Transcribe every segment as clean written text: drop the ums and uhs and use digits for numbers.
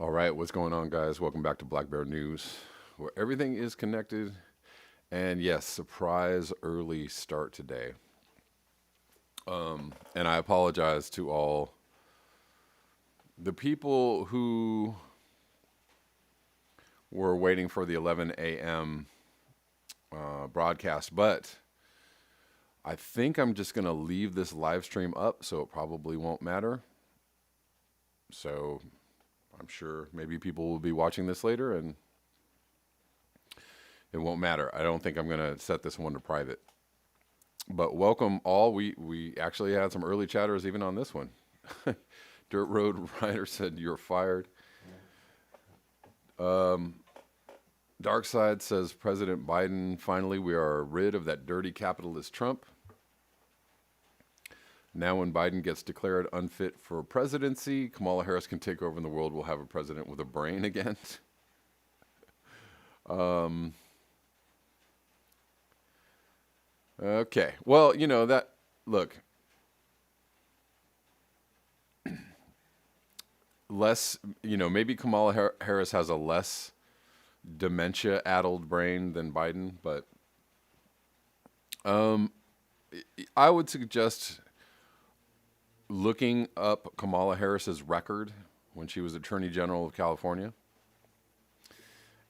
All right, what's going on, guys? Welcome back to Black Bear News, where everything is connected. And yes, surprise early start today. And I apologize to all the people who were waiting for the 11 a.m. Broadcast, but I think I'm just going to leave this live stream up, so it probably won't matter. So I'm sure maybe people will be watching this later and it won't matter. I don't think I'm going to set this one to private. But welcome all. We actually had some early chatters even on this one. Dirt Road Rider said you're fired. Dark Side says President Biden, finally we are rid of that dirty capitalist Trump. Now when Biden gets declared unfit for presidency, Kamala Harris can take over and the world will have a president with a brain again. Okay. Well, look, maybe Kamala Harris has a less dementia-addled brain than Biden, but I would suggest looking up Kamala Harris's record when she was Attorney General of California.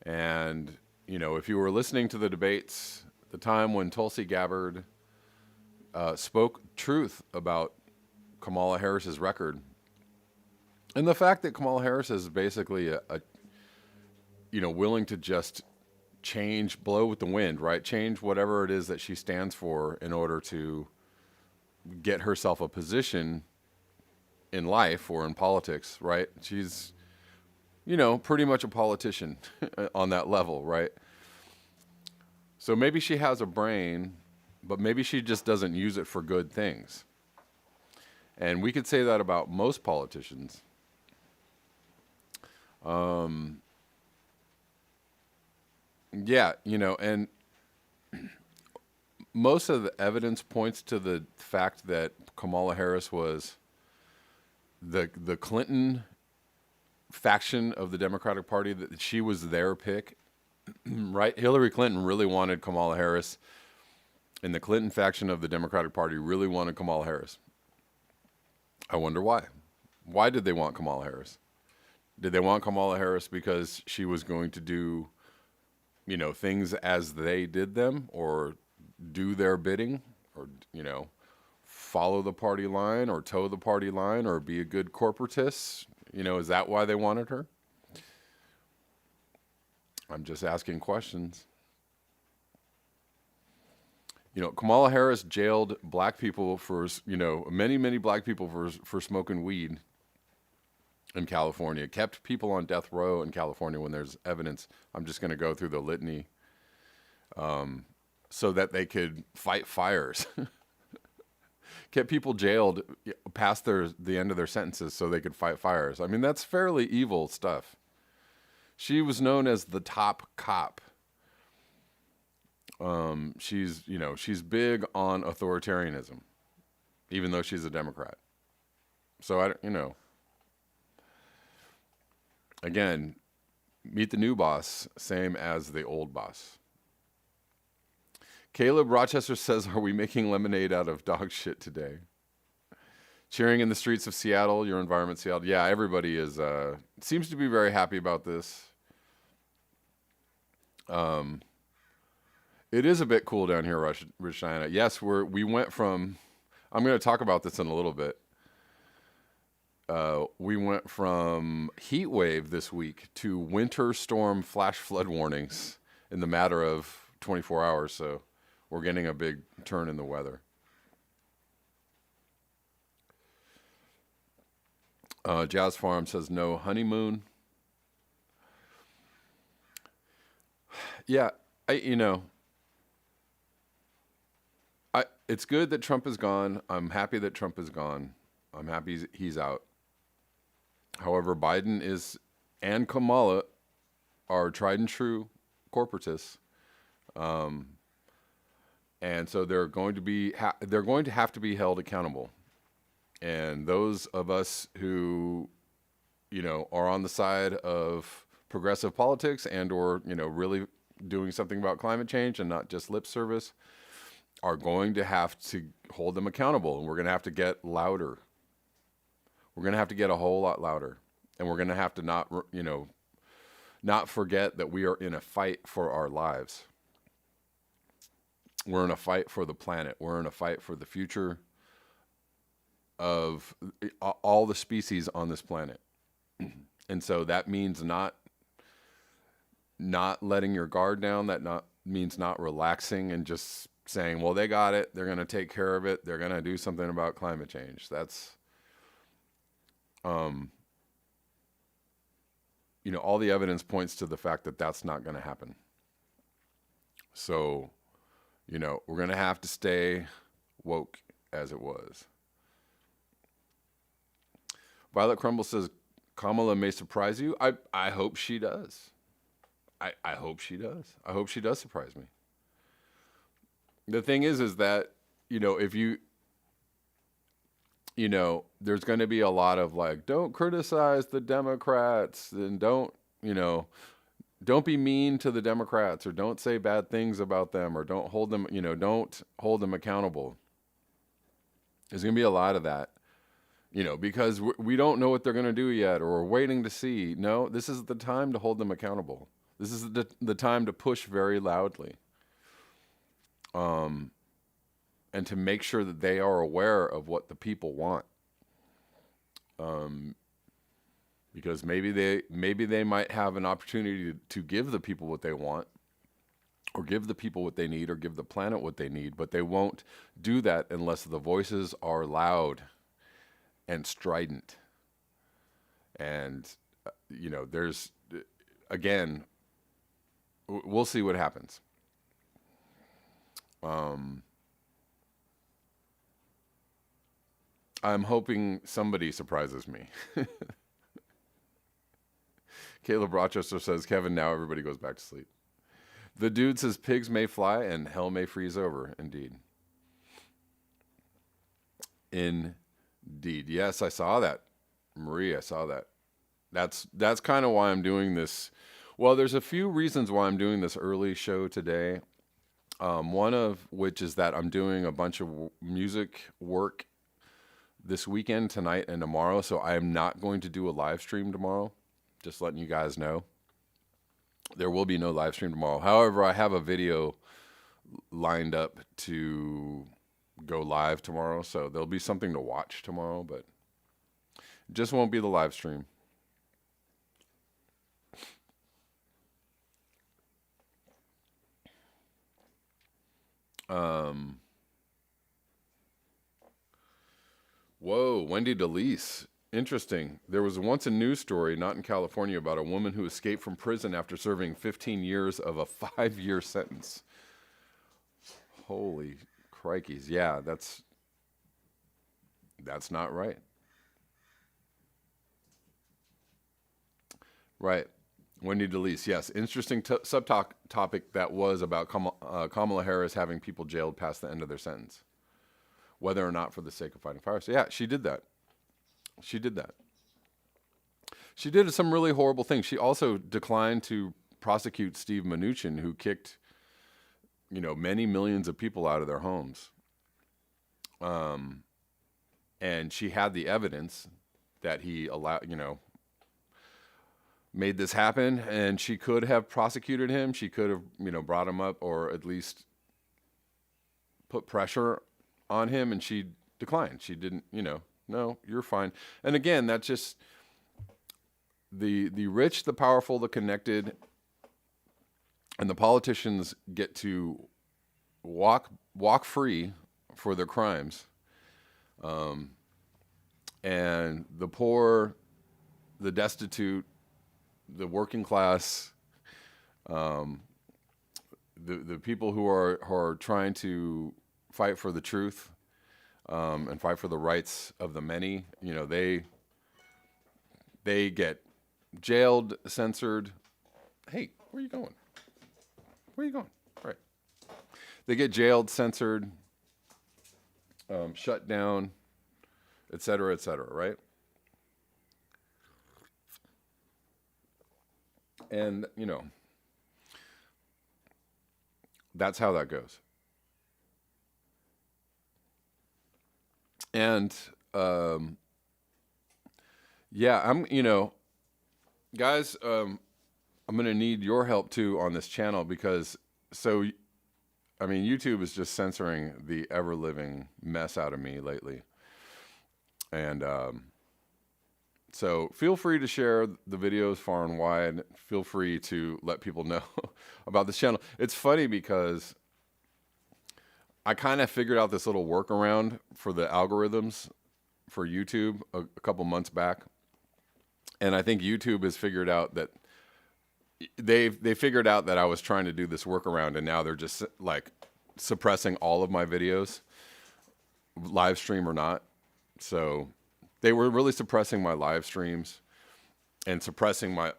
And, if you were listening to the debates, the time when Tulsi Gabbard spoke truth about Kamala Harris's record, and the fact that Kamala Harris is basically willing to just blow with the wind, right? Change whatever it is that she stands for in order to get herself a position in life or in politics, right? She's, pretty much a politician on that level, right? So maybe she has a brain, but maybe she just doesn't use it for good things. And we could say that about most politicians. And most of the evidence points to the fact that Kamala Harris was the Clinton faction of the Democratic Party, that she was their pick, right? Hillary Clinton really wanted Kamala Harris, and the Clinton faction of the Democratic Party really wanted Kamala Harris. I wonder why. Why did they want Kamala Harris? Did they want Kamala Harris because she was going to do, things as they did them, or do their bidding, or, follow the party line, or toe the party line, or be a good corporatist? Is that why they wanted her? I'm just asking questions. Kamala Harris jailed black people for, many, many black people for smoking weed in California, kept people on death row in California when there's evidence. I'm just going to go through the litany so that they could fight fires. Kept people jailed past the end of their sentences so they could fight fires. I mean, that's fairly evil stuff. She was known as the top cop. She's big on authoritarianism, even though she's a Democrat. So again, meet the new boss, same as the old boss. Caleb Rochester says, are we making lemonade out of dog shit today? Cheering in the streets of Seattle, your environment, Seattle. Yeah, everybody seems to be very happy about this. It is a bit cool down here, Rich Diana. Yes, we went from, I'm going to talk about this in a little bit. We went from heat wave this week to winter storm flash flood warnings in the matter of 24 hours. So we're getting a big turn in the weather. Jazz Farm says no honeymoon. Yeah, it's good that Trump is gone. I'm happy that Trump is gone. I'm happy he's out. However, Biden and Kamala are tried and true corporatists. And so they're going to have to be held accountable. And those of us who are on the side of progressive politics and or, really doing something about climate change and not just lip service, are going to have to hold them accountable. And we're going to have to get louder. We're going to have to get a whole lot louder. And we're going to have to not forget that we are in a fight for our lives. We're in a fight for the planet. We're in a fight for the future of all the species on this planet. And so that means not letting your guard down. That means not relaxing and just saying, well, they got it. They're going to take care of it. They're going to do something about climate change. That's, all the evidence points to the fact that that's not going to happen. So, we're going to have to stay woke, as it was. Violet Crumble says, Kamala may surprise you. I hope she does. I hope she does. I hope she does surprise me. The thing is that, if there's going to be a lot of like, don't criticize the Democrats and don't be mean to the Democrats or don't say bad things about them or don't hold them accountable. There's going to be a lot of that. Because we don't know what they're going to do yet, or we're waiting to see. No, this is the time to hold them accountable. This is the time to push very loudly. And to make sure that they are aware of what the people want. Because maybe they might have an opportunity to give the people what they want, or give the people what they need, or give the planet what they need, but they won't do that unless the voices are loud and strident. And, there's, again, we'll see what happens. I'm hoping somebody surprises me. Caleb Rochester says, Kevin, now everybody goes back to sleep. The dude says pigs may fly and hell may freeze over. Indeed. Indeed. Yes, I saw that. Marie, I saw that. That's kind of why I'm doing this. Well, there's a few reasons why I'm doing this early show today. One of which is that I'm doing a bunch of music work this weekend, tonight and tomorrow. So I am not going to do a live stream tomorrow. Just letting you guys know. There will be no live stream tomorrow. However, I have a video lined up to go live tomorrow. So there'll be something to watch tomorrow, but it just won't be the live stream. Whoa, Wendy DeLeese. Interesting. There was once a news story, not in California, about a woman who escaped from prison after serving 15 years of a 5-year sentence. Holy crikeys. Yeah, that's not right. Right. Wendy DeLeese, yes. Interesting subtopic that was about Kamala Harris having people jailed past the end of their sentence, whether or not for the sake of fighting fires. So yeah, she did that. She did that. She did some really horrible things. She also declined to prosecute Steve Mnuchin, who kicked, many millions of people out of their homes. And she had the evidence that he made this happen, and she could have prosecuted him. She could have, brought him up or at least put pressure on him, and she declined. She didn't, no, you're fine. And again, that's just the rich, the powerful, the connected, and the politicians get to walk free for their crimes. And the poor, the destitute, the working class, the people who are trying to fight for the truth, and fight for the rights of the many, they get jailed, censored. Hey, where are you going? Where are you going? Right. They get jailed, censored, shut down, et cetera, right? And, that's how that goes. And, yeah, guys, I'm going to need your help too on this channel because, YouTube is just censoring the ever living mess out of me lately. And, so feel free to share the videos far and wide. Feel free to let people know about this channel. It's funny because I kind of figured out this little workaround for the algorithms for YouTube a couple months back. And I think YouTube has figured out that they figured out that I was trying to do this workaround, and now they're just like suppressing all of my videos, live stream or not. So they were really suppressing my live streams and suppressing my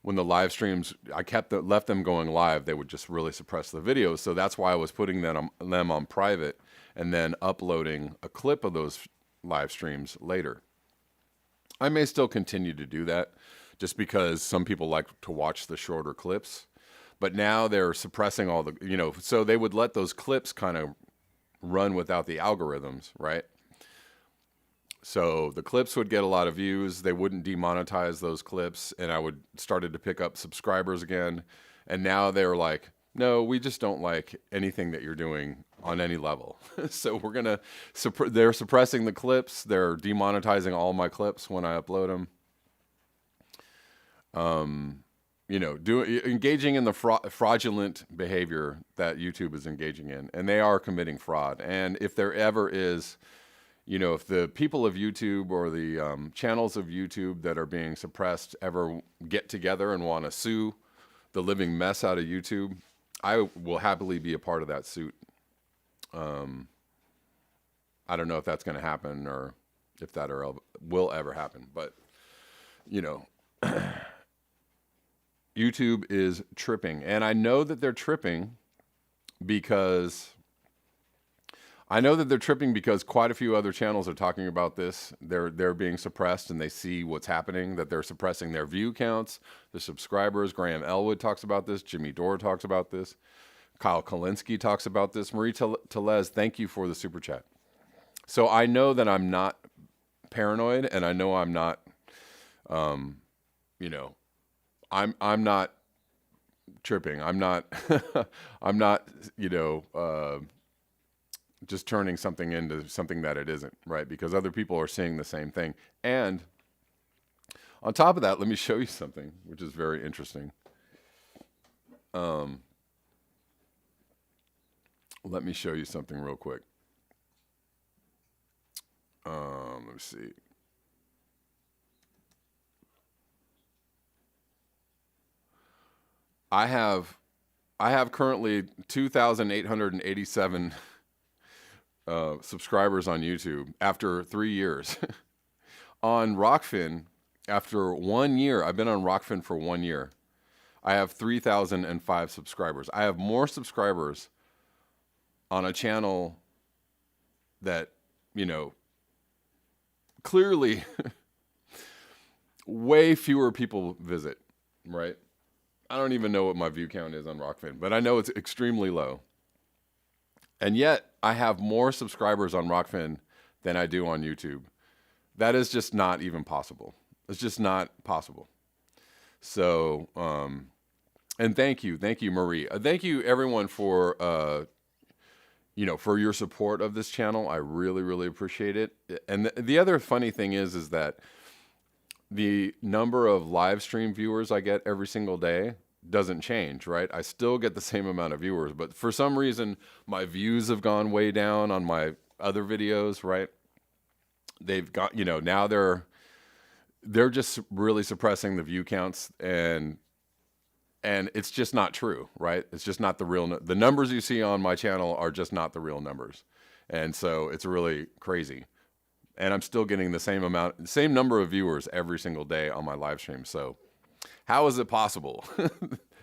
when the live streams, I left them going live, they would just really suppress the videos. So that's why I was putting them on private and then uploading a clip of those live streams later. I may still continue to do that just because some people like to watch the shorter clips. But now they're suppressing all the, so they would let those clips kind of run without the algorithms, right? So the clips would get a lot of views. They wouldn't demonetize those clips, and I started to pick up subscribers again. And now they're like, no, we just don't like anything that you're doing on any level. So they're suppressing the clips. They're demonetizing all my clips when I upload them. Engaging in the fraudulent behavior that YouTube is engaging in, and they are committing fraud. And if there ever is, if the people of YouTube or the channels of YouTube that are being suppressed ever get together and want to sue the living mess out of YouTube, I will happily be a part of that suit. I don't know if that's going to happen or if that will ever happen, but YouTube is tripping, and I know that they're tripping because quite a few other channels are talking about this. They're being suppressed, and they see what's happening, that they're suppressing their view counts, the subscribers. Graham Elwood talks about this. Jimmy Dore talks about this. Kyle Kalinske talks about this. Marie Telez, thank you for the super chat. So I know that I'm not paranoid, and I know I'm not, I'm not tripping. I'm not, just turning something into something that it isn't, right? Because other people are seeing the same thing. And on top of that, let me show you something, which is very interesting. Let me show you something real quick. Let me see. I have currently 2,887 subscribers on YouTube after 3 years. On Rockfin, after 1 year, I've been on Rockfin for 1 year. I have 3,005 subscribers. I have more subscribers on a channel that, clearly way fewer people visit, right? I don't even know what my view count is on Rockfin, but I know it's extremely low. And yet I have more subscribers on Rockfin than I do on YouTube. That is just not even possible. It's just not possible. So, and thank you, Marie. Thank you everyone for, for your support of this channel. I really, really appreciate it. And the other funny thing is that the number of live stream viewers I get every single day doesn't change, right? I still get the same amount of viewers, but for some reason, my views have gone way down on my other videos, right? They've got, now they're just really suppressing the view counts, and it's just not true, right? It's just not the numbers you see on my channel are just not the real numbers. And so it's really crazy. And I'm still getting the same number of viewers every single day on my live stream. So how is it possible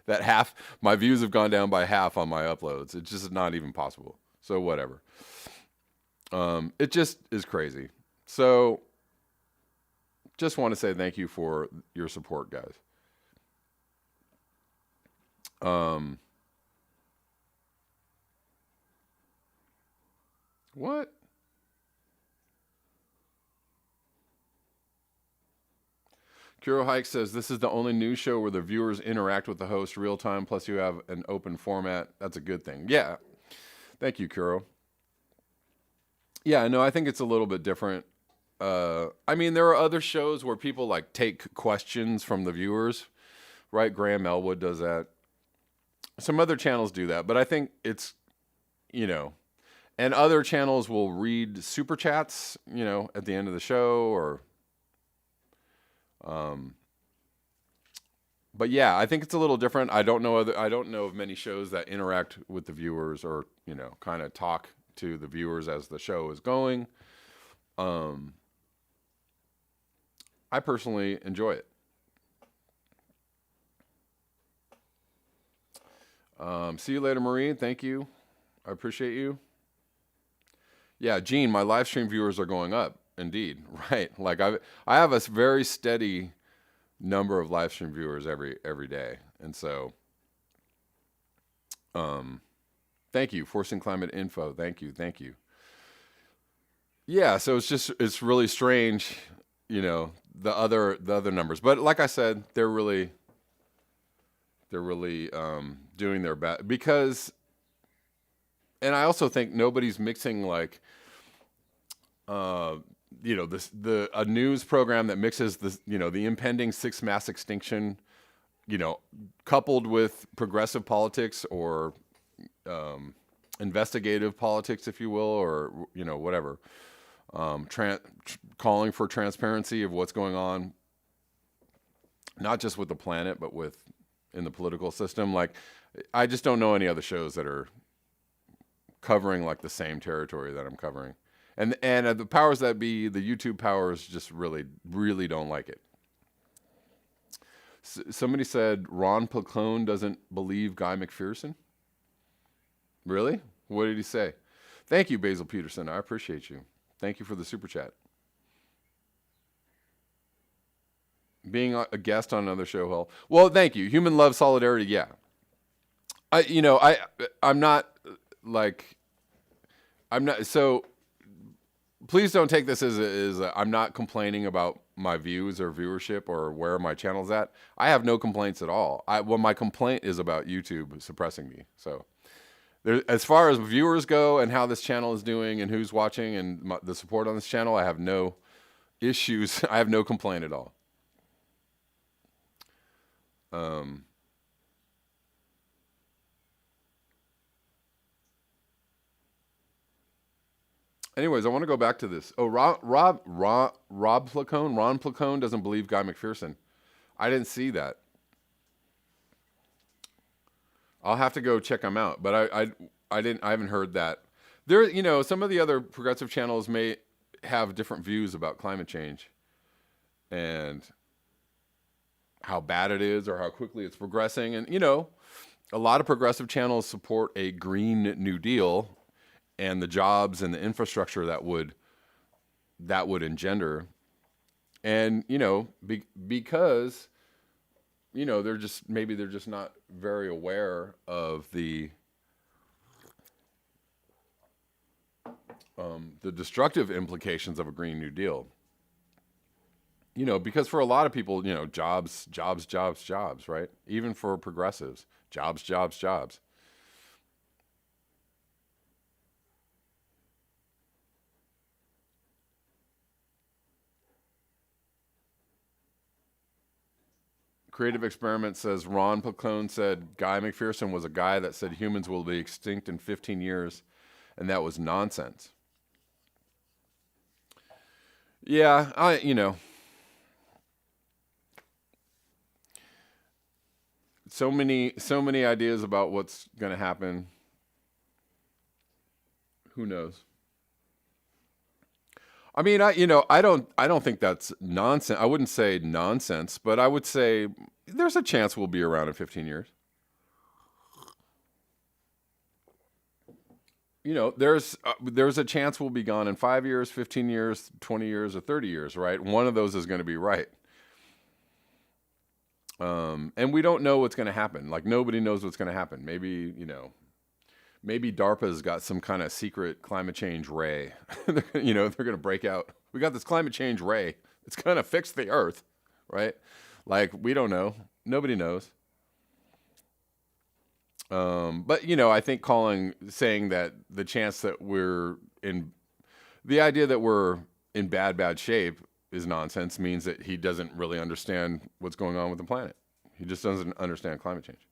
that my views have gone down by half on my uploads? It's just not even possible. So whatever. It just is crazy. So just want to say thank you for your support, guys. What? Kuro Hike says this is the only news show where the viewers interact with the host real time, plus you have an open format. That's a good thing. Yeah. Thank you, Kuro. Yeah, no, I think it's a little bit different. I mean, there are other shows where people like take questions from the viewers, right? Graham Elwood does that. Some other channels do that, but I think it's, you know, and other channels will read super chats, you know, at the end of the show or, but yeah, I think it's a little different. I don't know of many shows that interact with the viewers or, you know, kind of talk to the viewers as the show is going. I personally enjoy it. See you later, Marie. Thank you. I appreciate you. Yeah, Gene, my live stream viewers are going up. Indeed, right. Like I have a very steady number of live stream viewers every day, and so, thank you, Forcing Climate Info. Thank you. Yeah, so it's really strange, you know, the other numbers, but like I said, they're really doing their best because, and I also think nobody's mixing like, you know, a news program that mixes the, you know, the impending sixth mass extinction, you know, coupled with progressive politics or investigative politics, if you will, or, you know, whatever, calling for transparency of what's going on, not just with the planet, but in the political system. Like, I just don't know any other shows that are covering like the same territory that I'm covering. And the powers that be, the YouTube powers, just really don't like it. Somebody said Ron Placone doesn't believe Guy McPherson. Really? What did he say? Thank you, Basil Peterson. I appreciate you. Thank you for the super chat. Being a guest on another show, Hall. Well, thank you. Human love, solidarity. Yeah. I'm not so. Please don't take this as I'm not complaining about my views or viewership or where my channel's at. I have no complaints at all. My complaint is about YouTube suppressing me. So, as far as viewers go and how this channel is doing and who's watching and the support on this channel, I have no issues. I have no complaint at all. Anyways, I want to go back to this. Oh, Ron Placone doesn't believe Guy McPherson. I didn't see that. I'll have to go check him out, but I haven't heard that. There, you know, some of the other progressive channels may have different views about climate change and how bad it is or how quickly it's progressing. And, you know, a lot of progressive channels support a Green New Deal and the jobs and the infrastructure that would engender. And, you know, because, you know, they're just not very aware of the destructive implications of a Green New Deal. You know, because for a lot of people, you know, jobs, right? Even for progressives, jobs. Creative Experiment says Ron Placone said Guy McPherson was a guy that said humans will be extinct in 15 years, and that was nonsense. Yeah, you know, so many ideas about what's going to happen. Who knows? I mean, I don't think that's nonsense. I wouldn't say nonsense, but I would say there's a chance we'll be around in 15 years. there's a chance we'll be gone in 5 years, 15 years, 20 years, or 30 years, right? One of those is going to be right. And we don't know what's going to happen. Like, nobody knows what's going to happen. Maybe DARPA's got some kind of secret climate change ray. They're going to break out. We got this climate change ray. It's going to fix the Earth, right? Like, we don't know. Nobody knows. But I think saying that the chance that the idea that we're in bad shape is nonsense, means that he doesn't really understand what's going on with the planet. He just doesn't understand climate change.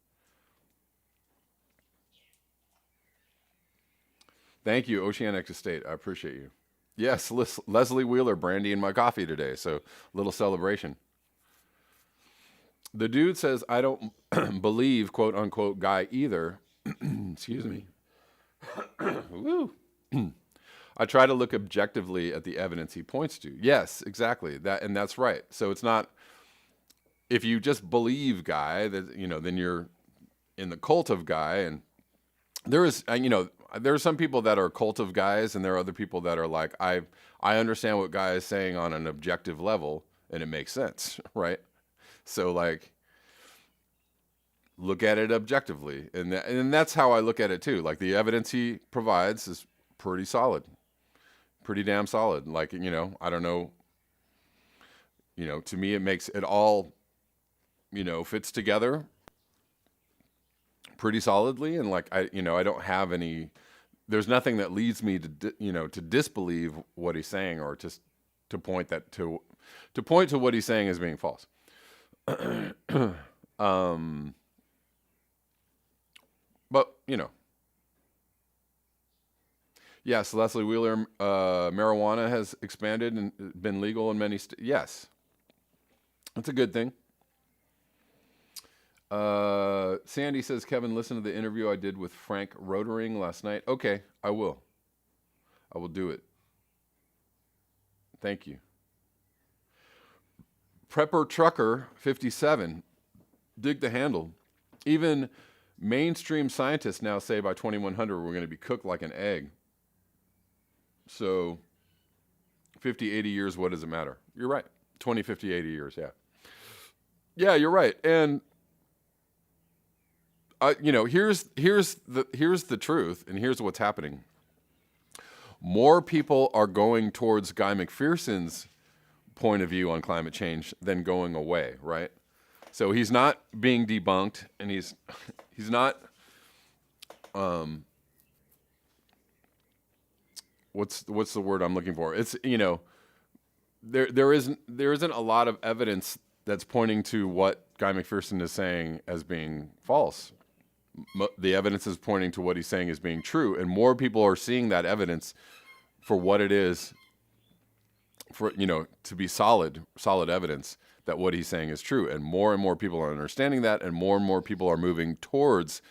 Thank you, Oceanic Estate. I appreciate you. Yes, Leslie Wheeler, brandy in my coffee today, so little celebration. The dude says, I don't believe, quote unquote, guy either. Excuse me. Woo. I try to look objectively at the evidence he points to. Yes, exactly. And that's right. So it's not, if you just believe guy, that then you're in the cult of guy. And there are some people that are cult of guys, and there are other people that are like, I understand what guy is saying on an objective level, and it makes sense, right? So, like, look at it objectively, and that's how I look at it too. Like, the evidence he provides is pretty solid, pretty damn solid. Like, I don't know. To me, it makes it all, fits together pretty solidly, and like I don't have any. There's nothing that leads me to disbelieve what he's saying, or to point to what he's saying as being false. But yes, Leslie Wheeler, marijuana has expanded and been legal in many states. Yes, that's a good thing. Sandy says, Kevin, listen to the interview I did with Frank Rotering last night. Okay, I will do it. Thank you. Prepper Trucker 57, dig the handle. Even mainstream scientists now say by 2100 we're going to be cooked like an egg. So 50, 80 years, what does it matter? You're right. 20, 50, 80 years, yeah. Yeah, you're right. And here's the truth, and here's what's happening. More people are going towards Guy McPherson's point of view on climate change than going away, right? So he's not being debunked, and he's not. What's the word I'm looking for? It's there isn't a lot of evidence that's pointing to what Guy McPherson is saying as being false. The evidence is pointing to what he's saying as being true, and more people are seeing that evidence for what it is, for to be solid evidence that what he's saying is true, and more people are understanding that, and more people are moving towards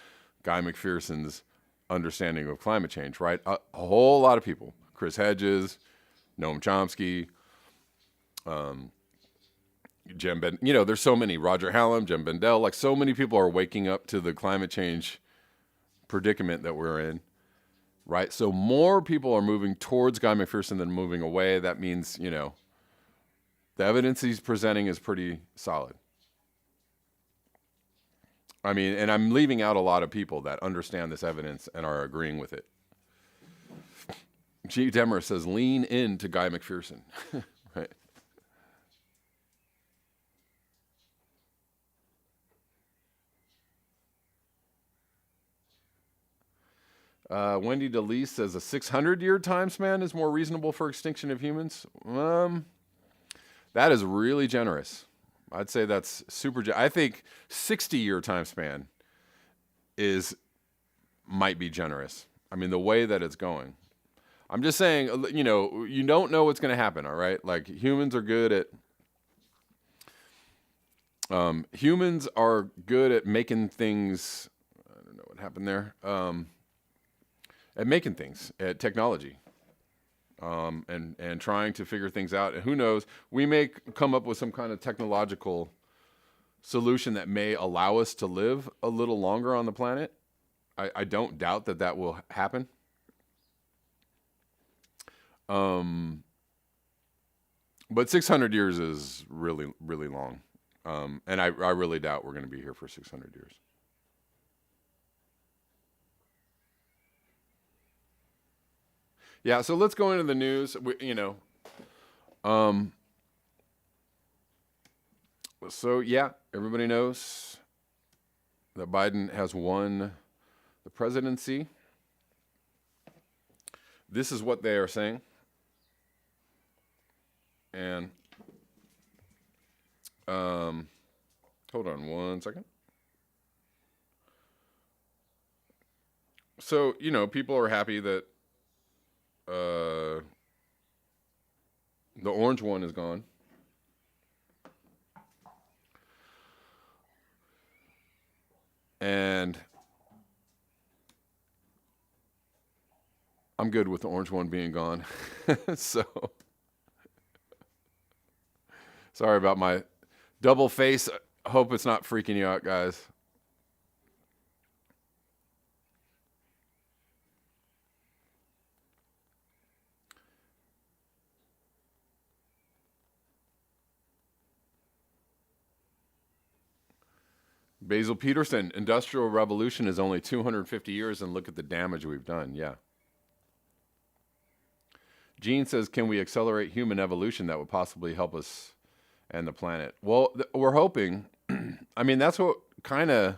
Guy McPherson's understanding of climate change. Right, a whole lot of people: Chris Hedges, Noam Chomsky, there's so many, Roger Hallam, Jem Bendell, like so many people are waking up to the climate change predicament that we're in, right? So more people are moving towards Guy McPherson than moving away. That means, the evidence he's presenting is pretty solid. I mean, and I'm leaving out a lot of people that understand this evidence and are agreeing with it. G. Demmer says, lean into Guy McPherson, right? Wendy DeLeese says a 600-year time span is more reasonable for extinction of humans. That is really generous. I'd say that's super. I think 60-year time span might be generous. I mean, the way that it's going. I'm just saying, you don't know what's going to happen. All right, like humans are good at making things. I don't know what happened there. At making things, at technology, and trying to figure things out. And who knows, we may come up with some kind of technological solution that may allow us to live a little longer on the planet. I don't doubt that will happen. But 600 years is really, really long. And I really doubt we're going to be here for 600 years. Yeah, so let's go into the news. Um, so yeah, everybody knows that Biden has won the presidency. This is what they are saying. And hold on one second. So, people are happy that the orange one is gone. And I'm good with the orange one being gone. So, sorry about my double face. Hope it's not freaking you out, guys. Basil Peterson, Industrial Revolution is only 250 years, and look at the damage we've done. Yeah. Gene says, can we accelerate human evolution that would possibly help us and the planet? Well, we're hoping. I mean, that's what kind of,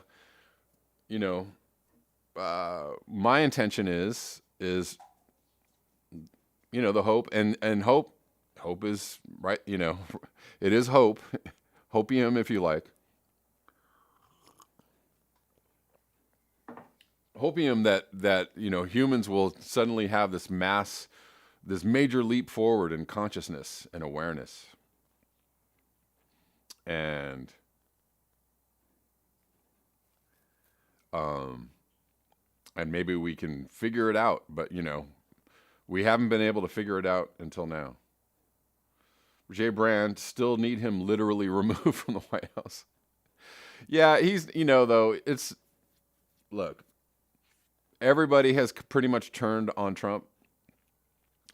my intention is, the hope and hope is right. It is hope, hopium, if you like. Hopium that humans will suddenly have this major leap forward in consciousness and awareness. And maybe we can figure it out, but we haven't been able to figure it out until now. Jay Brand, still need him literally removed from the White House. Yeah, he's, though, look, everybody has pretty much turned on Trump.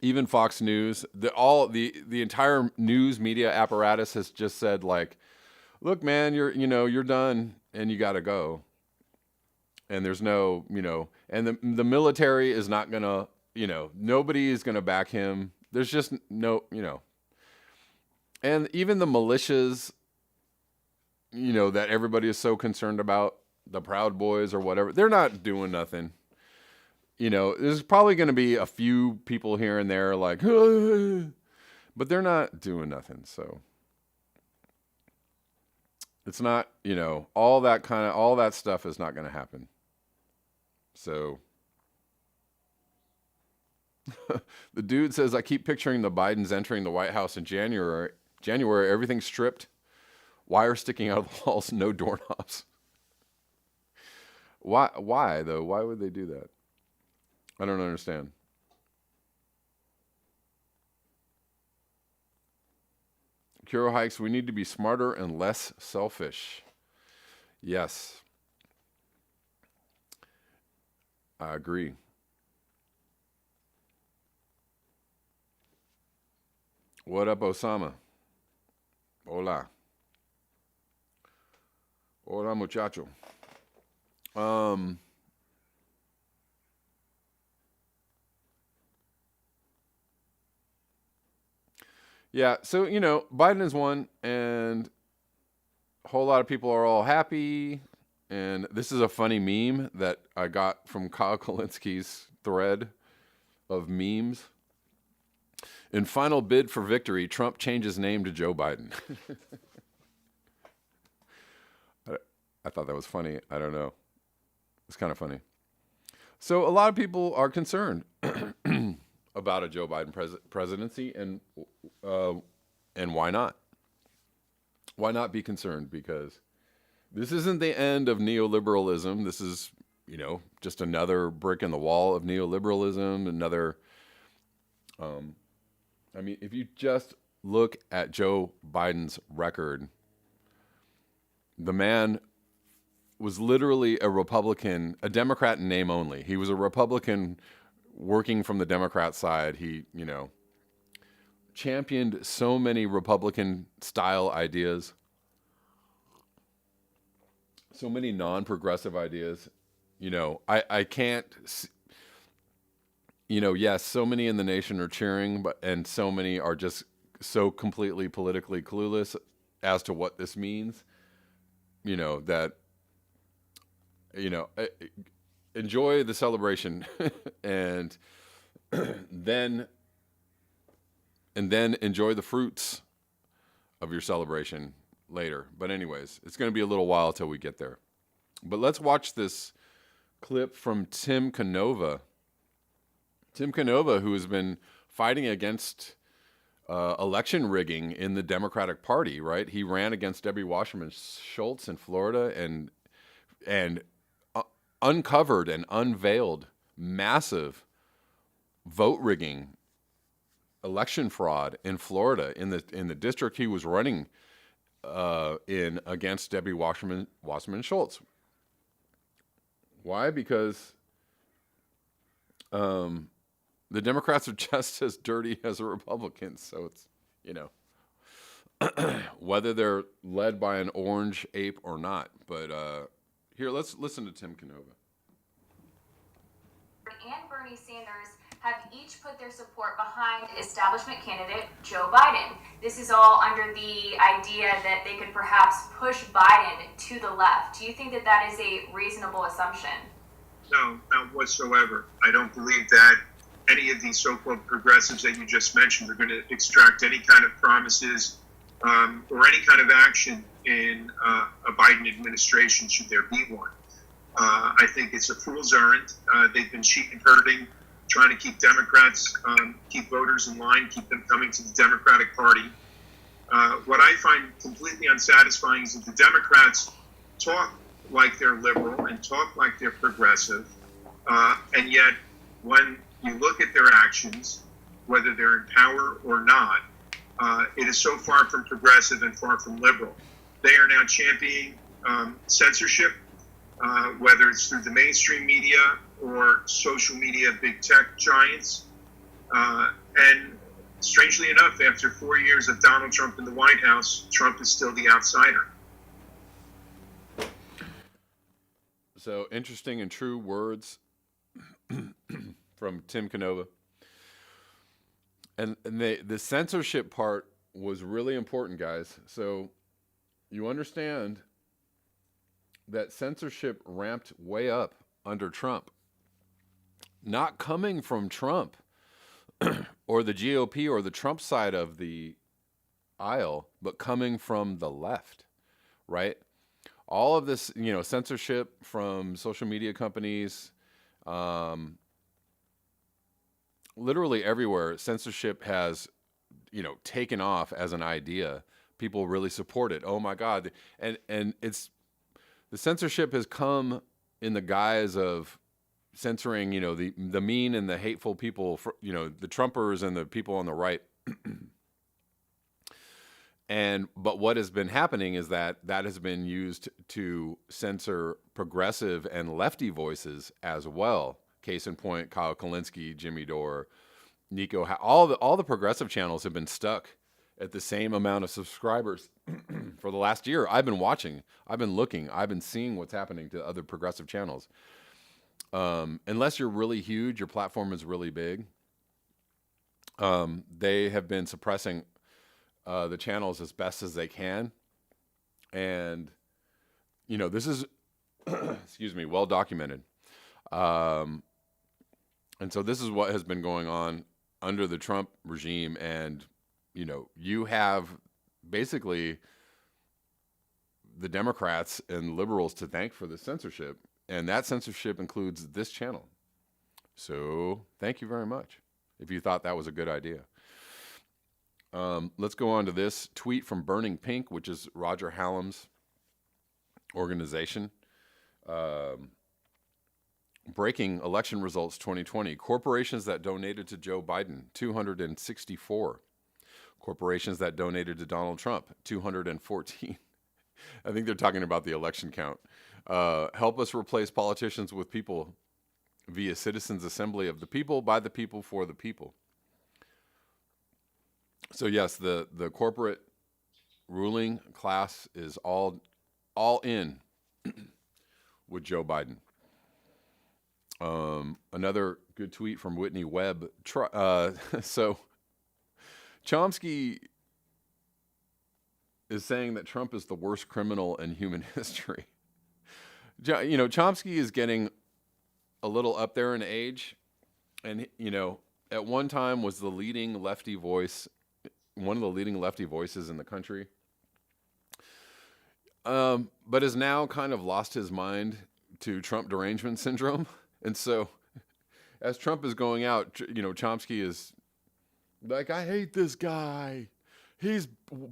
Even Fox News, the entire news media apparatus has just said, like, look, man, you're done and you got to go. And there's no, and the military is not going to, nobody is going to back him. There's just no, and even the militias, that everybody is so concerned about, the Proud Boys or whatever, they're not doing nothing. There's probably going to be a few people here and there like, but they're not doing nothing. So it's not, all that stuff is not going to happen. So the dude says, I keep picturing the Bidens entering the White House in January, everything stripped, wire sticking out of the walls, no doorknobs. Why though? Why would they do that? I don't understand. Kuro Hikes, we need to be smarter and less selfish. Yes. I agree. What up, Osama? Hola. Hola, muchacho. Yeah, so, Biden has won, and a whole lot of people are all happy. And this is a funny meme that I got from Kyle Kalinski's thread of memes. In final bid for victory, Trump changes name to Joe Biden. I thought that was funny. I don't know. It's kind of funny. So a lot of people are concerned about a Joe Biden presidency, and why not? Why not be concerned? Because this isn't the end of neoliberalism. This is, just another brick in the wall of neoliberalism. Another, if you just look at Joe Biden's record, the man was literally a Republican, a Democrat in name only. He was a Republican working from the Democrat side. He, championed so many Republican-style ideas, so many non-progressive ideas. I can't. Yes, so many in the nation are cheering, and so many are just so completely politically clueless as to what this means. That you know, eh, enjoy the celebration, and then enjoy the fruits of your celebration later. But anyways, it's going to be a little while till we get there. But let's watch this clip from Tim Canova. Tim Canova, who has been fighting against election rigging in the Democratic Party, right? He ran against Debbie Wasserman Schultz in Florida and uncovered and unveiled massive vote rigging, election fraud in Florida in the district he was running in against Debbie Wasserman Schultz. Why? Because the Democrats are just as dirty as the Republicans. So it's, whether they're led by an orange ape or not. But here, let's listen to Tim Canova. And Bernie Sanders have each put their support behind establishment candidate Joe Biden. This is all under the idea that they could perhaps push Biden to the left. Do you think that that is a reasonable assumption? No, not whatsoever. I don't believe that any of these so-called progressives that you just mentioned are going to extract any kind of promises or any kind of action in a Biden administration, should there be one. I think it's a fool's errand. They've been cheating, hurting, trying to keep Democrats, keep voters in line, keep them coming to the Democratic Party. What I find completely unsatisfying is that the Democrats talk like they're liberal and talk like they're progressive, and yet when you look at their actions, whether they're in power or not, it is so far from progressive and far from liberal. They are now championing censorship, whether it's through the mainstream media or social media big tech giants. And strangely enough, after 4 years of Donald Trump in the White House, Trump is still the outsider. So interesting and true words from Tim Canova. And the censorship part was really important, guys. So you understand that censorship ramped way up under Trump. Not coming from Trump or the GOP or the Trump side of the aisle, but coming from the left, right? All of this, censorship from social media companies, literally everywhere, censorship has, taken off as an idea. People really support it. Oh my God. And it's, the censorship has come in the guise of censoring, the mean and the hateful people, the Trumpers and the people on the right. But what has been happening is that has been used to censor progressive and lefty voices as well. Case in point, Kyle Kulinski, Jimmy Dore, Nico, all the progressive channels have been stuck at the same amount of subscribers for the last year. I've been watching, I've been looking, I've been seeing what's happening to other progressive channels. Unless you're really huge, your platform is really big. They have been suppressing the channels as best as they can. And, this is, excuse me, well documented. And so this is what has been going on under the Trump regime. And, you have basically the Democrats and liberals to thank for the censorship. And that censorship includes this channel. So thank you very much if you thought that was a good idea. Let's go on to this tweet from Burning Pink, which is Roger Hallam's organization. Breaking election results 2020. Corporations that donated to Joe Biden, 264. Corporations that donated to Donald Trump, 214. I think they're talking about the election count. Help us replace politicians with people via Citizens Assembly of the People, by the people, for the people. So yes, the corporate ruling class is all in with Joe Biden. Another good tweet from Whitney Webb. So Chomsky is saying that Trump is the worst criminal in human history. Chomsky is getting a little up there in age, and at one time was the leading lefty voice, one of the leading lefty voices in the country. But has now kind of lost his mind to Trump derangement syndrome. And so as Trump is going out, Chomsky is like, I hate this guy. He's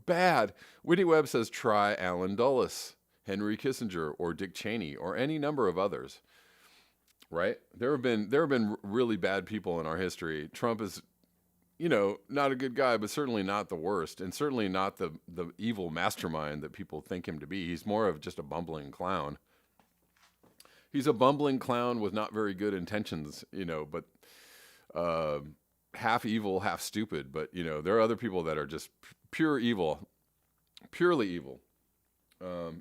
bad. Whitney Webb says, try Alan Dulles, Henry Kissinger, or Dick Cheney, or any number of others. Right? There have been really bad people in our history. Trump is, not a good guy, but certainly not the worst, and certainly not the evil mastermind that people think him to be. He's more of just a bumbling clown. He's a bumbling clown with not very good intentions, but half evil, half stupid. But, there are other people that are just pure evil, purely evil,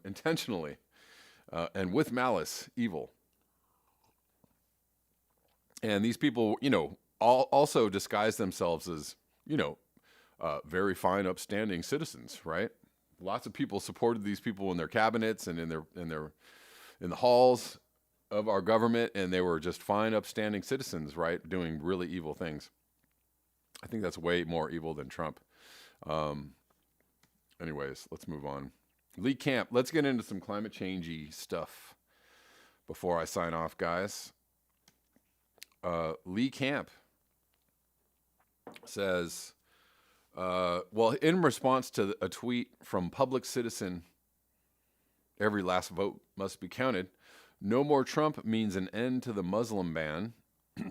intentionally, and with malice, evil. And these people, also disguise themselves as, very fine, upstanding citizens, right? Lots of people supported these people in their cabinets and in the halls of our government, and they were just fine, upstanding citizens, right? Doing really evil things. I think that's way more evil than Trump. Anyways, let's move on. Lee Camp, let's get into some climate changey stuff before I sign off, guys. Lee Camp says, in response to a tweet from Public Citizen, every last vote must be counted. No more Trump means an end to the Muslim ban,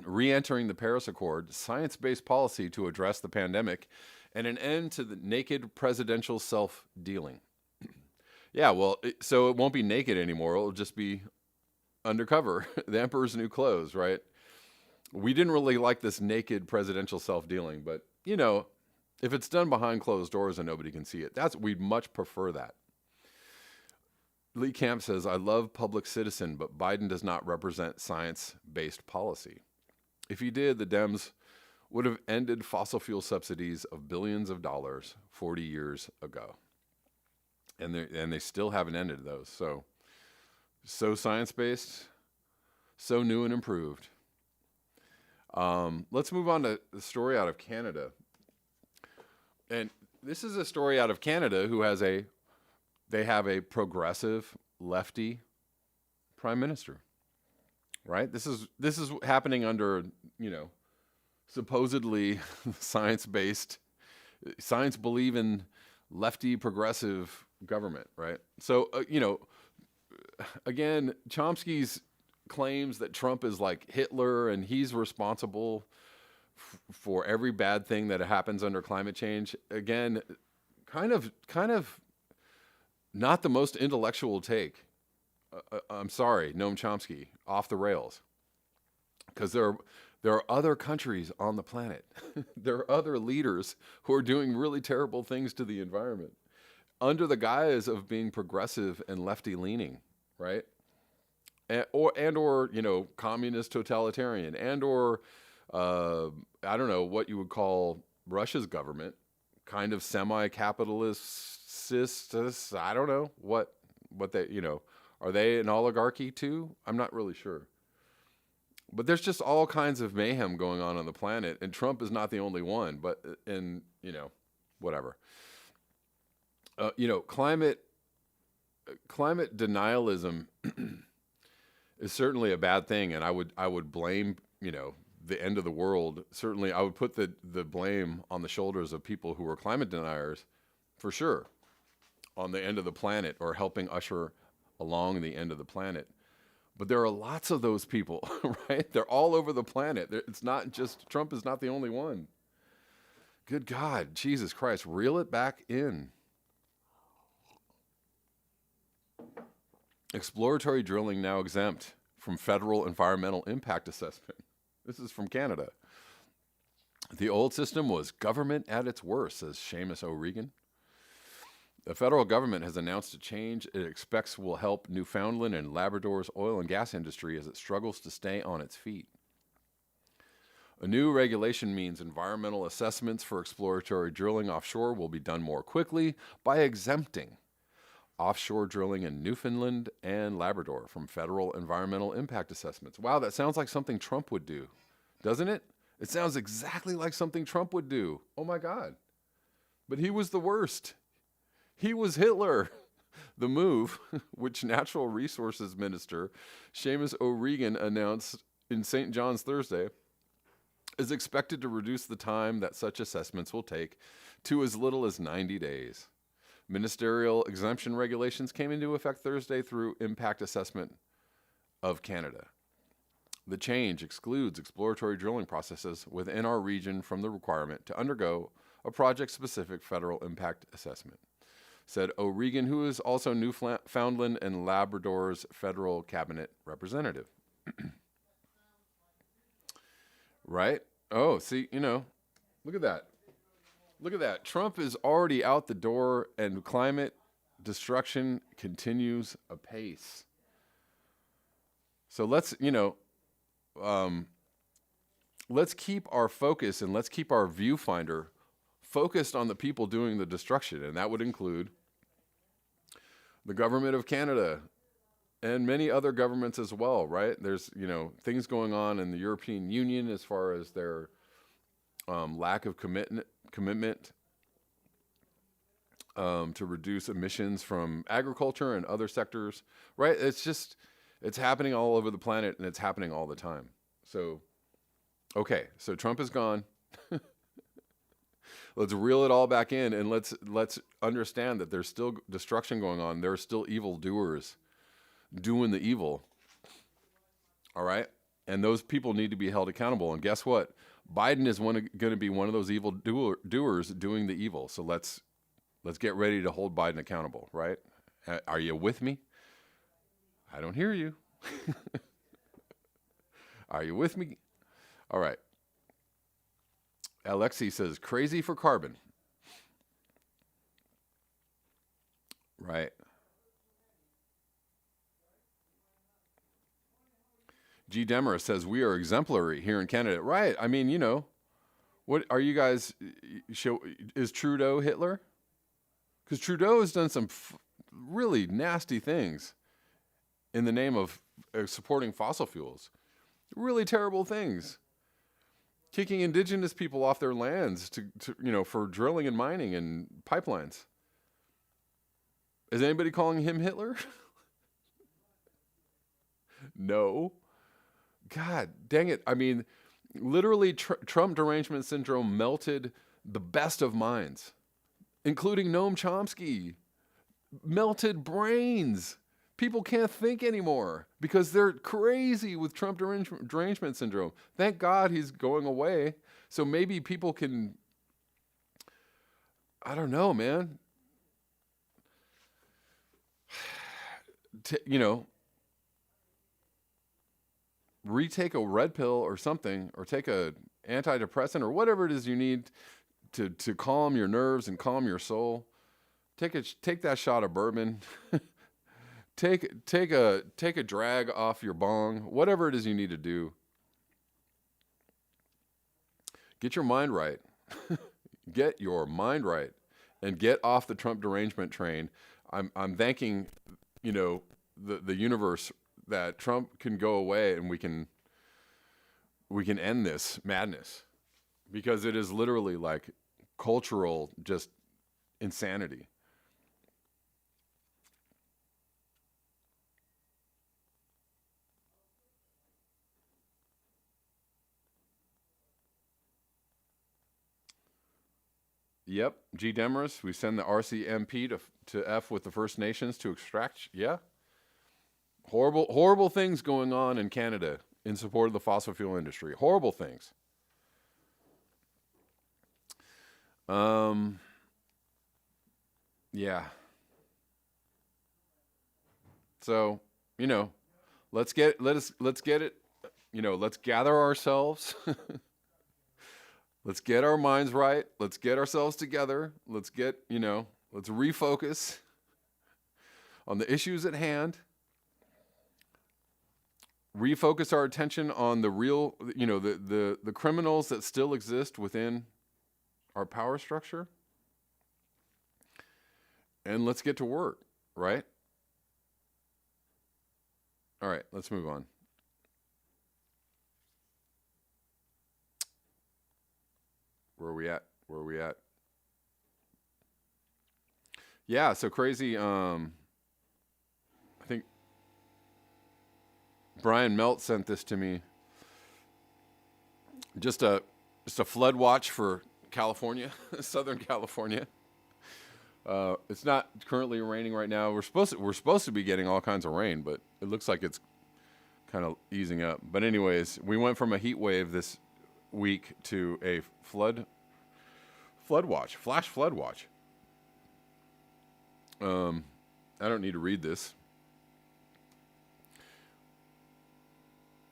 re-entering the Paris Accord, science-based policy to address the pandemic, and an end to the naked presidential self-dealing. Yeah, so it won't be naked anymore. It'll just be undercover. The emperor's new clothes, right? We didn't really like this naked presidential self-dealing, but, if it's done behind closed doors and nobody can see it, we'd much prefer that. Lee Camp says, I love Public Citizen, but Biden does not represent science-based policy. If he did, the Dems would have ended fossil fuel subsidies of billions of dollars 40 years ago. And they still haven't ended those. So science-based, so new and improved. Let's move on to the story out of Canada. And this is a story out of Canada they have a progressive lefty prime minister, right? This is happening under, supposedly science-based, science-believing lefty progressive government, right? So, again, Chomsky's claims that Trump is like Hitler and he's responsible for every bad thing that happens under climate change. Again, kind of not the most intellectual take. I'm sorry, Noam Chomsky, off the rails. Because there are other countries on the planet. There are other leaders who are doing really terrible things to the environment under the guise of being progressive and lefty leaning, right? Or communist totalitarian, or I don't know what you would call Russia's government, kind of semi-capitalist. I don't know what they, are they an oligarchy too? I'm not really sure. But there's just all kinds of mayhem going on the planet, and Trump is not the only one. But whatever. Climate denialism is certainly a bad thing, and I would blame the end of the world. Certainly, I would put the blame on the shoulders of people who are climate deniers, for sure, on the end of the planet or helping usher along the end of the planet. But there are lots of those people, right? They're all over the planet. It's not just Trump is not the only one. Good God, Jesus Christ, reel it back in. Exploratory drilling now exempt from federal environmental impact assessment. This is from Canada. The old system was government at its worst, says Seamus O'Regan. The federal government has announced a change it expects will help Newfoundland and Labrador's oil and gas industry as it struggles to stay on its feet. A new regulation means environmental assessments for exploratory drilling offshore will be done more quickly by exempting offshore drilling in Newfoundland and Labrador from federal environmental impact assessments. Wow, that sounds like something Trump would do, doesn't it? It sounds exactly like something Trump would do. Oh my God. But he was the worst. He was Hitler. The move, which Natural Resources Minister Seamus O'Regan announced in St. John's Thursday, is expected to reduce the time that such assessments will take to as little as 90 days. Ministerial exemption regulations came into effect Thursday through Impact Assessment of Canada. The change excludes exploratory drilling processes within our region from the requirement to undergo a project-specific federal impact assessment, said O'Regan, who is also Newfoundland and Labrador's federal cabinet representative. Right? Oh, see, look at that. Look at that. Trump is already out the door and climate destruction continues apace. So let's keep our focus and let's keep our viewfinder focused on the people doing the destruction. And that would include the government of Canada and many other governments as well, right? There's, things going on in the European Union as far as their lack of commitment to reduce emissions from agriculture and other sectors, right? It's happening all over the planet and it's happening all the time. So, okay, so Trump is gone. Let's reel it all back in and let's understand that there's still destruction going on. There are still evildoers doing the evil. All right? And those people need to be held accountable. And guess what? Biden is going to be one of those evil doers doing the evil. So let's get ready to hold Biden accountable, right? Are you with me? I don't hear you. Are you with me? All right. Alexi says, crazy for carbon. Right. G. Demer says, we are exemplary here in Canada. Right. I mean, what are you guys, is Trudeau Hitler? Because Trudeau has done some really nasty things in the name of supporting fossil fuels. Really terrible things. Kicking indigenous people off their lands for drilling and mining and pipelines. Is anybody calling him Hitler? No. God dang it. I mean, literally Trump derangement syndrome melted the best of minds, including Noam Chomsky. Melted brains. People can't think anymore because they're crazy with Trump derangement syndrome. Thank God he's going away. So maybe people can, I don't know, man. Retake a red pill or something, or take a antidepressant or whatever it is you need to calm your nerves and calm your soul. Take that shot of bourbon. Take a drag off your bong, whatever it is you need to do. Get your mind right. Get your mind right and get off the Trump derangement train. I'm thanking, the universe that Trump can go away and we can end this madness, because it is literally like cultural just insanity. Yep, G. Demarest, we send the RCMP to F with the First Nations to extract. Yeah. Horrible things going on in Canada in support of the fossil fuel industry. Horrible things. Yeah. So, let's get it, let's gather ourselves. Let's get our minds right. Let's get ourselves together. Let's let's refocus on the issues at hand. Refocus our attention on the real, the criminals that still exist within our power structure. And let's get to work, right? All right, let's move on. Where are we at? Yeah, so crazy. I think Brian Melt sent this to me. Just a flood watch for California, Southern California. It's not currently raining right now. We're supposed to be getting all kinds of rain, but it looks like it's kind of easing up. But anyways, we went from a heat wave this week to a flash flood watch. I don't need to read this.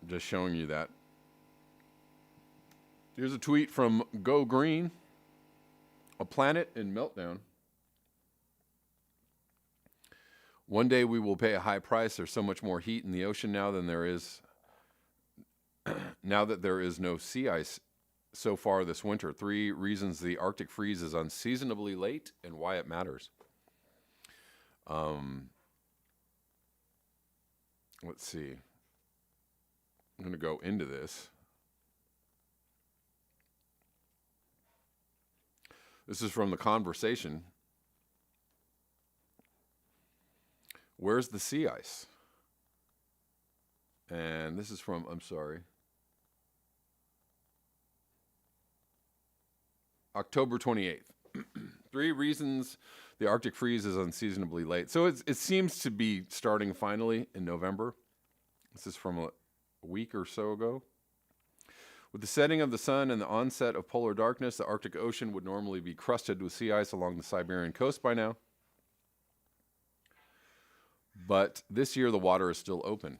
I'm just showing you that. Here's a tweet from Go Green. A planet in meltdown. One day we will pay a high price. There's so much more heat in the ocean now than there is now that there is no sea ice so far this winter. 3 reasons the Arctic freeze is unseasonably late and why it matters. Let's see. I'm going to go into this. This is from The Conversation. Where's the sea ice? And this is from, October 28th. 3 reasons the Arctic freeze is unseasonably late. So it seems to be starting finally in November. This is from a week or so ago. With the setting of the sun and the onset of polar darkness, the Arctic Ocean would normally be crusted with sea ice along the Siberian coast by now. But this year, the water is still open.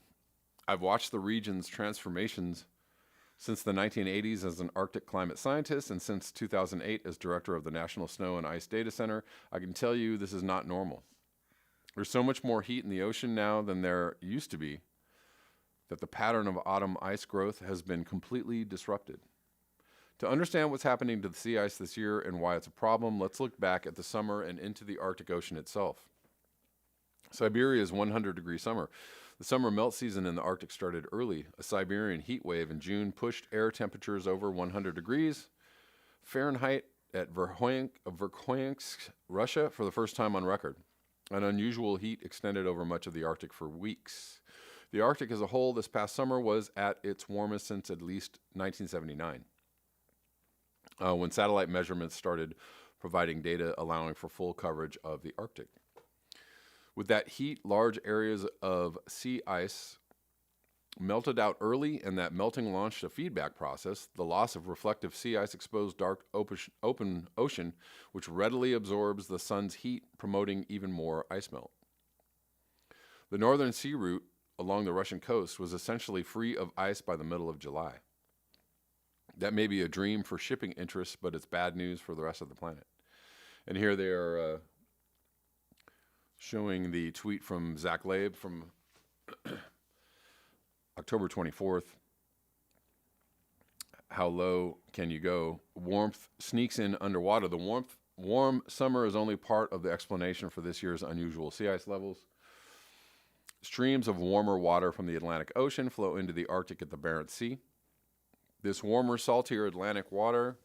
I've watched the region's transformations since the 1980s as an Arctic climate scientist and since 2008 as director of the National Snow and Ice Data Center. I can tell you this is not normal. There's so much more heat in the ocean now than there used to be that the pattern of autumn ice growth has been completely disrupted. To understand what's happening to the sea ice this year and why it's a problem, let's look back at the summer and into the Arctic Ocean itself. Siberia's 100-degree summer. The summer melt season in the Arctic started early. A Siberian heat wave in June pushed air temperatures over 100 degrees Fahrenheit at Verkhoyansk, Russia, for the first time on record. An unusual heat extended over much of the Arctic for weeks. The Arctic as a whole this past summer was at its warmest since at least 1979, when satellite measurements started providing data allowing for full coverage of the Arctic. With that heat, large areas of sea ice melted out early, and that melting launched a feedback process. The loss of reflective sea ice exposed dark open ocean, which readily absorbs the sun's heat, promoting even more ice melt. The northern sea route along the Russian coast was essentially free of ice by the middle of July. That may be a dream for shipping interests, but it's bad news for the rest of the planet. And here they are showing the tweet from Zach Labe from October 24th. How low can you go? Warmth sneaks in underwater. The warm summer is only part of the explanation for this year's unusual sea ice levels. Streams of warmer water from the Atlantic Ocean flow into the Arctic at the Barents Sea. This warmer, saltier Atlantic water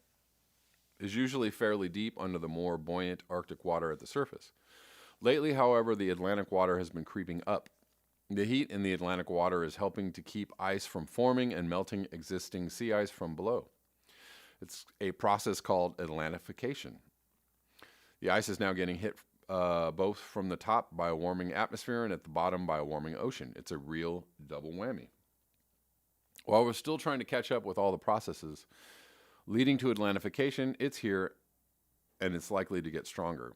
is usually fairly deep under the more buoyant Arctic water at the surface. Lately, however, the Atlantic water has been creeping up. The heat in the Atlantic water is helping to keep ice from forming and melting existing sea ice from below. It's a process called Atlantification. The ice is now getting hit both from the top by a warming atmosphere and at the bottom by a warming ocean. It's a real double whammy. While we're still trying to catch up with all the processes leading to Atlantification, it's here and it's likely to get stronger.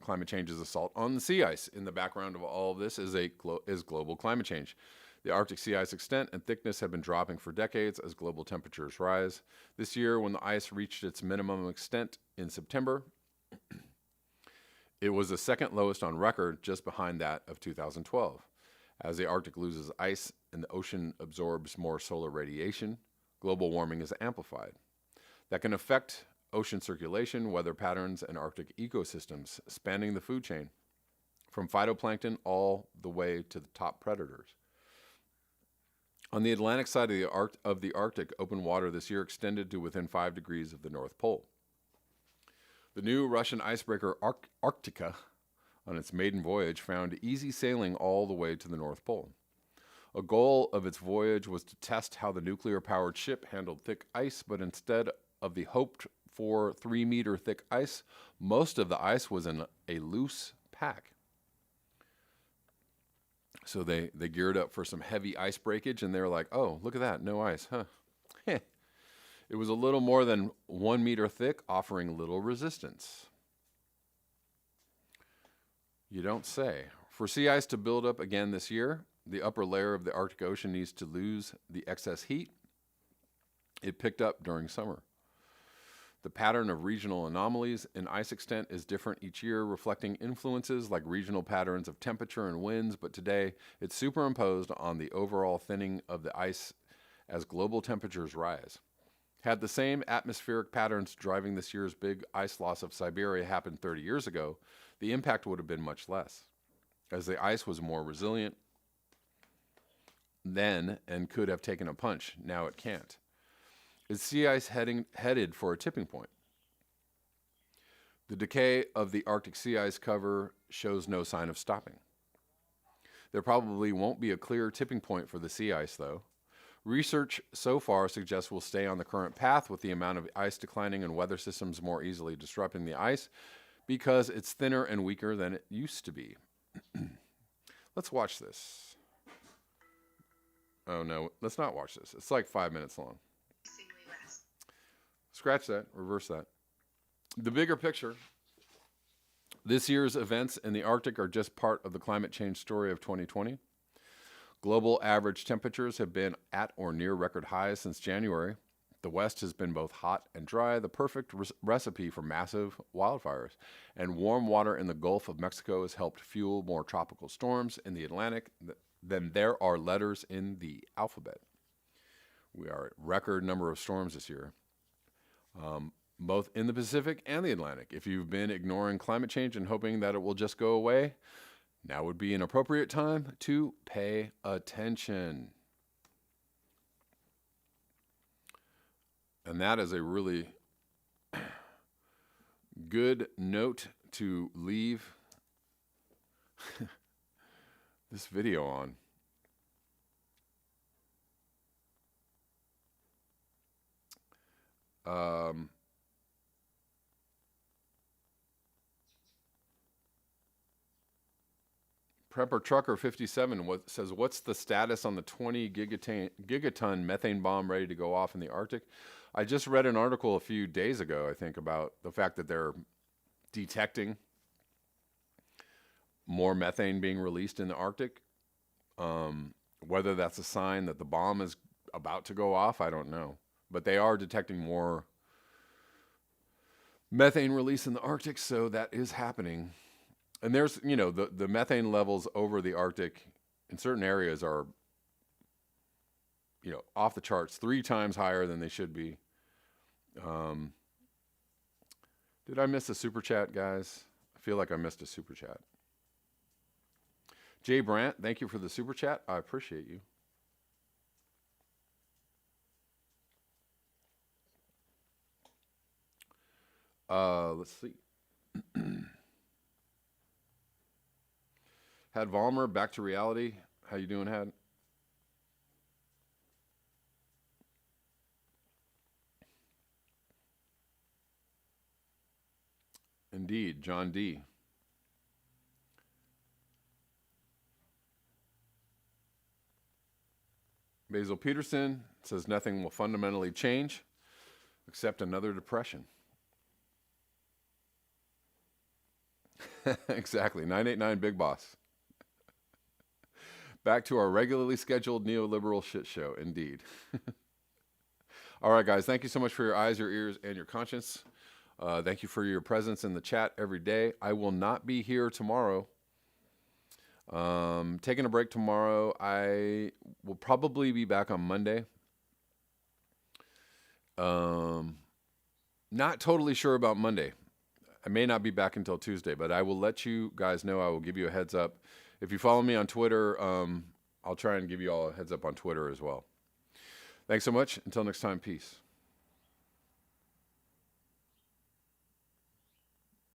Climate change's assault on the sea ice. In the background of all of this is global climate change. The Arctic sea ice extent and thickness have been dropping for decades as global temperatures rise. This year, when the ice reached its minimum extent in September, it was the second lowest on record, just behind that of 2012. As the Arctic loses ice and the ocean absorbs more solar radiation, global warming is amplified. That can affect ocean circulation, weather patterns, and Arctic ecosystems, spanning the food chain, from phytoplankton all the way to the top predators. On the Atlantic side of the Arctic, open water this year extended to within 5 degrees of the North Pole. The new Russian icebreaker Arctica, on its maiden voyage, found easy sailing all the way to the North Pole. A goal of its voyage was to test how the nuclear-powered ship handled thick ice, but instead of the hoped-for 3-meter thick ice, most of the ice was in a loose pack. So they geared up for some heavy ice breakage, and they were like, oh, look at that, no ice, huh? It was a little more than 1 meter thick, offering little resistance. You don't say. For sea ice to build up again this year, the upper layer of the Arctic Ocean needs to lose the excess heat it picked up during summer. The pattern of regional anomalies in ice extent is different each year, reflecting influences like regional patterns of temperature and winds, but today it's superimposed on the overall thinning of the ice as global temperatures rise. Had the same atmospheric patterns driving this year's big ice loss of Siberia happened 30 years ago, the impact would have been much less, as the ice was more resilient then and could have taken a punch. Now it can't. Is sea ice headed for a tipping point? The decay of the Arctic sea ice cover shows no sign of stopping. There probably won't be a clear tipping point for the sea ice, though. Research so far suggests we'll stay on the current path, with the amount of ice declining and weather systems more easily disrupting the ice because it's thinner and weaker than it used to be. Let's watch this. Oh no, let's not watch this. It's like 5 minutes long. Scratch that, reverse that. The bigger picture. This year's events in the Arctic are just part of the climate change story of 2020. Global average temperatures have been at or near record highs since January. The West has been both hot and dry, the perfect recipe for massive wildfires. And warm water in the Gulf of Mexico has helped fuel more tropical storms in the Atlantic than there are letters in the alphabet. We are at record number of storms this year, both in the Pacific and the Atlantic. If you've been ignoring climate change and hoping that it will just go away, now would be an appropriate time to pay attention. And that is a really good note to leave this video on. Prepper Trucker 57 says, what's the status on the 20 gigaton methane bomb ready to go off in the Arctic? I just read an article a few days ago, I think, about the fact that they're detecting more methane being released in the Arctic. Whether that's a sign that the bomb is about to go off, I don't know. But they are detecting more methane release in the Arctic, so that is happening. And there's, the methane levels over the Arctic in certain areas are, off the charts, 3 times higher than they should be. Did I miss a super chat, guys? I feel like I missed a super chat. Jay Brandt, thank you for the super chat. I appreciate you. Let's see. Had Vollmer, back to reality. How you doing, Had? Indeed, John D. Basil Peterson says nothing will fundamentally change except another depression. Exactly, 989 Big Boss. Back to our regularly scheduled neoliberal shit show, indeed. All right, guys. Thank you so much for your eyes, your ears, and your conscience. Thank you for your presence in the chat every day. I will not be here tomorrow. Taking a break tomorrow. I will probably be back on Monday. Not totally sure about Monday. I may not be back until Tuesday, but I will let you guys know. I will give you a heads up. If you follow me on Twitter, I'll try and give you all a heads up on Twitter as well. Thanks so much. Until next time, peace.